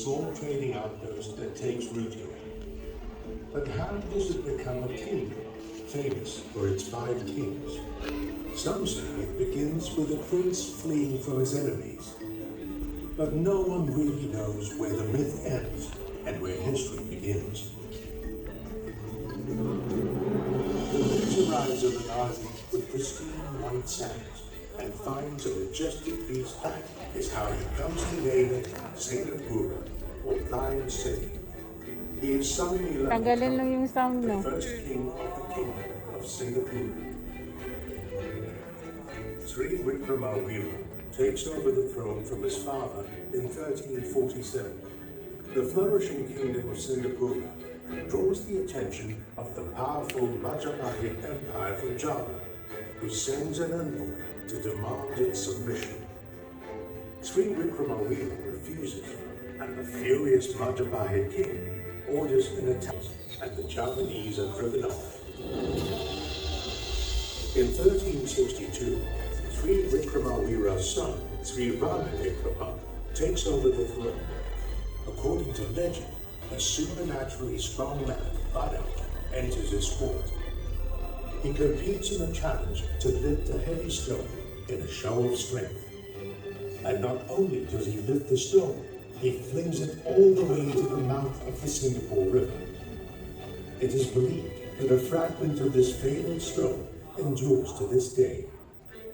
small trading outpost that takes root here. But how does it become a kingdom, famous for its 5 kings? Some say it begins with a prince fleeing from his enemies. But no one really knows where the myth ends and where history begins. The prince arrives on an island with pristine white sands and finds a majestic beast. That is how he comes to name it Singapore, or Lion City. He is son Tanggalin lang yung sound, the no? first king of the kingdom of Singapore. Sri Wickramaditya takes over the throne from his father in 1347. The flourishing kingdom of Singapore draws the attention of the powerful Majapahit Empire from Java, who sends an envoy to demand its submission. Sri Wickramaditya refuses, and the furious Majapahit king orders an attack, and the Javanese are driven off. In 1362, Sri Wickramaditya's son, Sri Vikrama, takes over the throne. According to legend, a supernaturally strong man, Bada, enters his court. He competes in a challenge to lift a heavy stone in a show of strength. And not only does he lift the stone, he flings it all the way to the mouth of the Singapore River. It is believed that a fragment of this fabled stone endures to this day,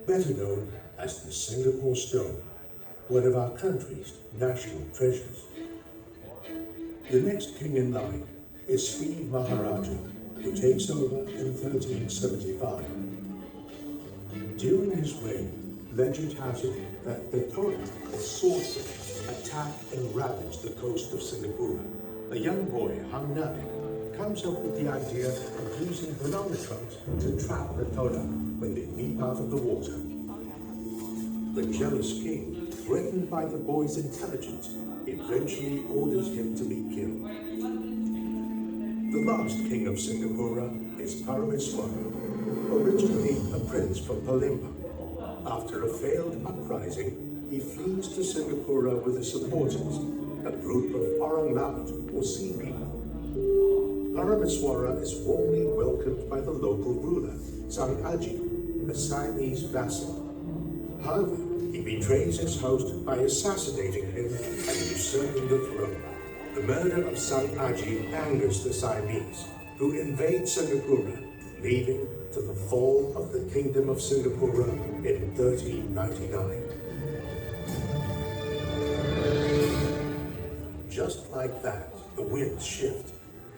better known as the Singapore Stone, one of our country's national treasures. The next king in line is Sri Maharaja, who takes over in 1375. During his reign, legend has it that the Torah, or swordfish, attacked and ravaged the coast of Singapore. A young boy, Hang Naik, comes up with the idea of using banana trunks to trap the Torah when they leap out of the water. The jealous king, threatened by the boy's intelligence, eventually orders him to be killed. The last king of Singapore is Parameswara, originally a prince from Palembang. After a failed uprising, he flees to Singapore with his supporters, a group of Orang Laut, or sea people. Parameswara is warmly welcomed by the local ruler, Sang Aji, a Siamese vassal. However, he betrays his host by assassinating him and usurping the throne. The murder of Sang Aji angers the Siamese, who invade Singapore, leading to the fall of the Kingdom of Singapore in 1399. Just like that, the winds shift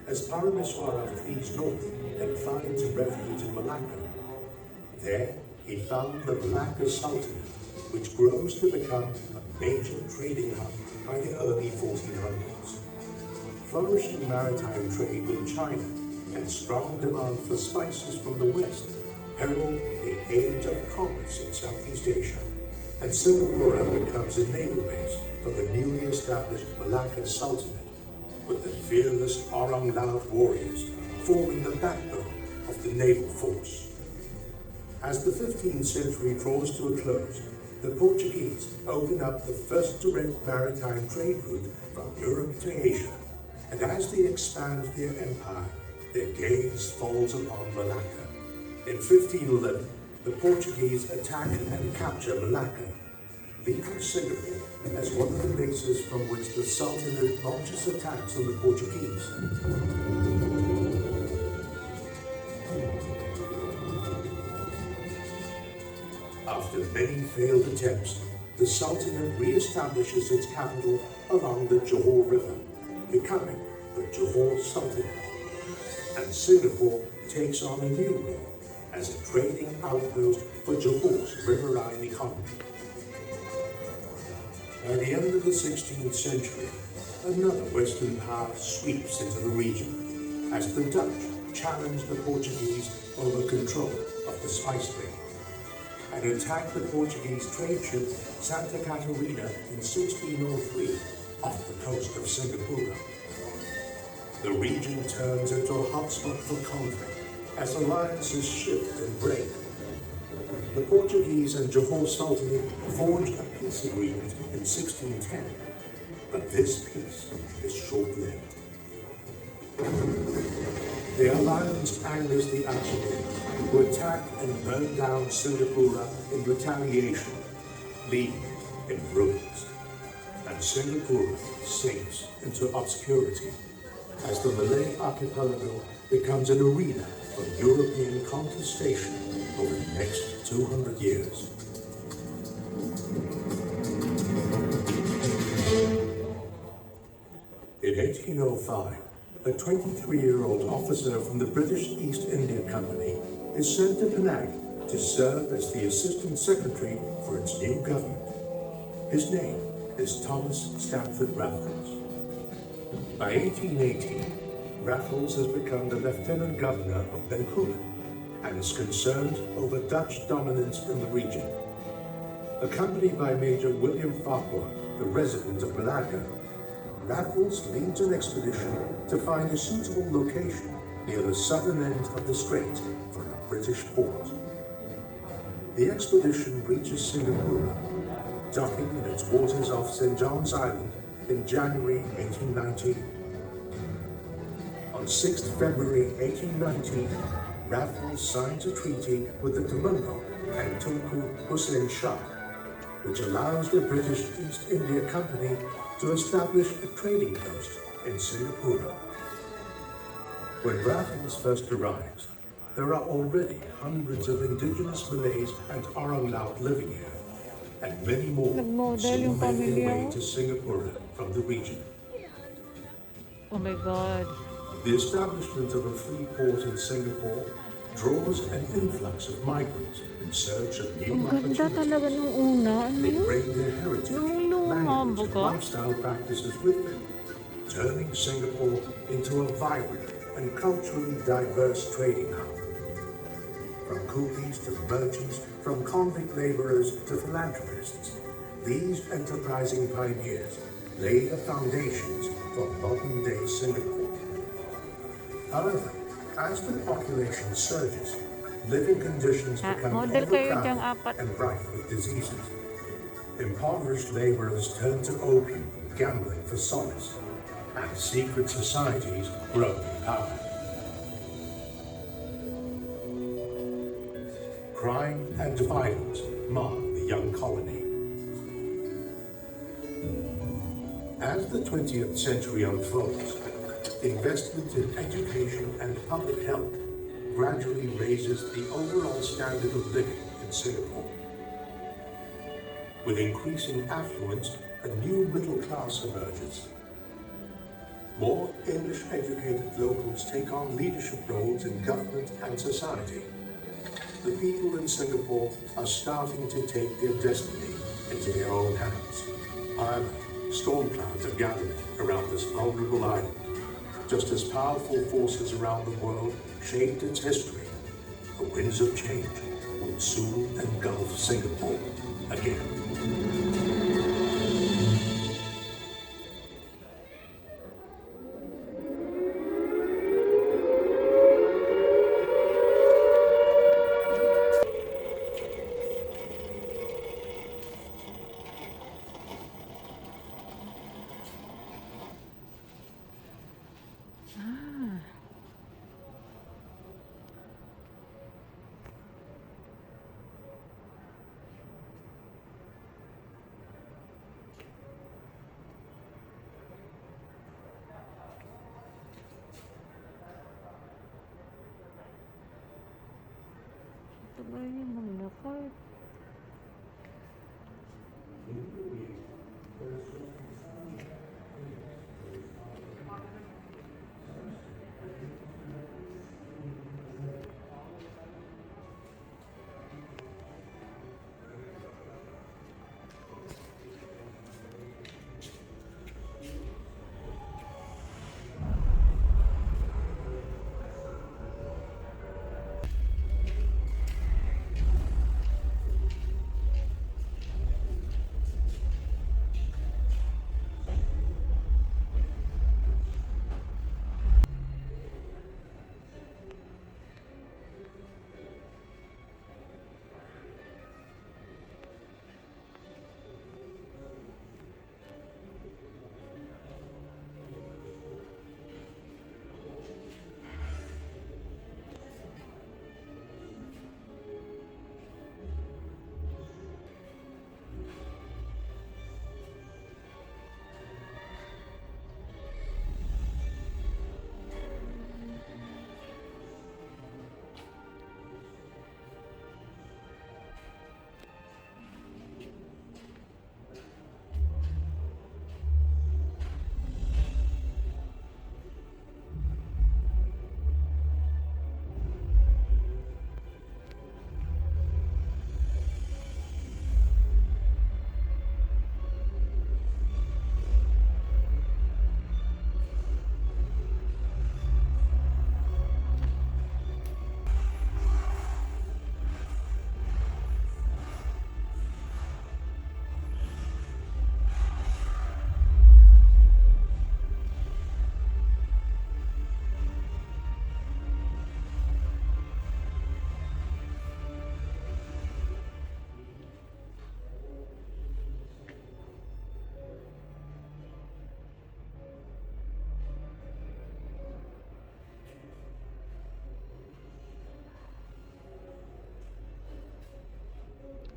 as Parameswara flees north and finds refuge in Malacca. There, he found the Malacca Sultanate, which grows to become a major trading hub by the early 1400s. Flourishing maritime trade with China and strong demand for spices from the West herald the age of commerce in Southeast Asia, and Singapore becomes a naval base for the newly established Malacca Sultanate, with the fearless Orang Laut warriors forming the backbone of the naval force. As the 15th century draws to a close, the Portuguese open up the first direct maritime trade route from Europe to Asia, and as they expand their empire, their gaze falls upon Malacca. In 1511, the Portuguese attack and capture Malacca, leaving Singapore as one of the bases from which the Sultanate launches attacks on the Portuguese. After many failed attempts, the Sultanate re-establishes its capital along the Johor River, becoming the Johor Sultanate. And Singapore takes on a new role as a trading outpost for Johor's riverine economy. By the end of the 16th century, another Western power sweeps into the region as the Dutch challenge the Portuguese over control of the spice trade and attack the Portuguese trade ship Santa Catarina in 1603 off the coast of Singapore. The region turns into a hotspot for conflict as alliances shift and break. The Portuguese and Johor Sultanate forged a peace agreement in 1610, But this peace is short-lived. The alliance angers the Archduke, who attack and burn down Singapore in retaliation, leaving it in ruins. And Singapore sinks into obscurity as the Malay archipelago becomes an arena for European contestation over the next 200 years. In 1805, a 23-year-old officer from the British East India Company is sent to Penang to serve as the Assistant Secretary for its new government. His name is Thomas Stamford Raffles. By 1818, Raffles has become the Lieutenant Governor of Bencoolen and is concerned over Dutch dominance in the region. Accompanied by Major William Farquhar, the resident of Malacca, Raffles leads an expedition to find a suitable location near the southern end of the strait for a British port. The expedition reaches Singapore, docking in its waters off St. John's Island in January 1819. On 6th February 1819, Raffles signs a treaty with the Temenggong and Tunku Hussein Shah, which allows the British East India Company to establish a trading post in Singapore. When Raffles first arrives, there are already hundreds of indigenous Malays and Orang Laut living here, and many more soon make their way to Singapore from the region. Oh my God. The establishment of a free port in Singapore draws an influx of migrants in search of new Ang ganda talaga nung una. They bring their heritage, language, and lifestyle practices with them, turning Singapore into a vibrant and culturally diverse trading hub. From coolies to merchants, from convict laborers to philanthropists, these enterprising pioneers lay the foundations for modern-day Singapore. However, as the population surges, living conditions become overcrowded and rife with diseases. Impoverished laborers turn to opium and gambling for solace, and secret societies grow in power. Crime and violence mar the young colony. As the 20th century unfolds, investment in education and public health gradually raises the overall standard of living in Singapore. With increasing affluence, a new middle class emerges. More English-educated locals take on leadership roles in government and society. The people in Singapore are starting to take their destiny into their own hands. However, storm clouds are gathering around this vulnerable island, just as powerful forces around the world shaped its history. The winds of change will soon engulf Singapore again. Ito ba yung mga card?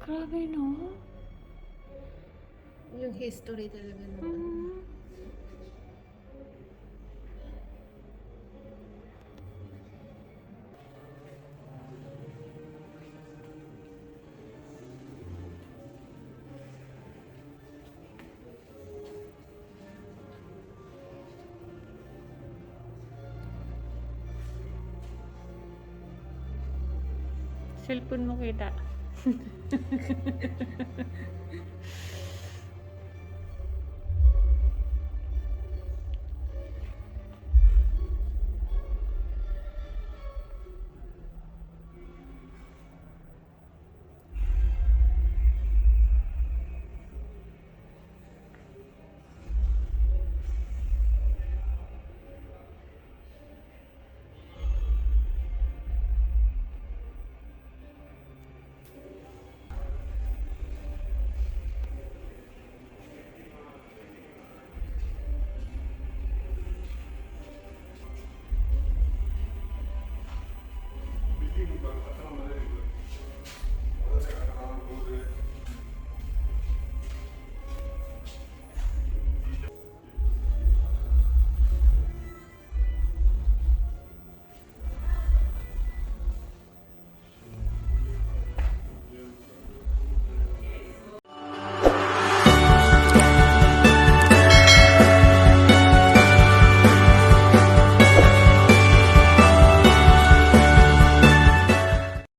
Grabe, no? Yung history talaga naman. Mm. Cellphone mo kita.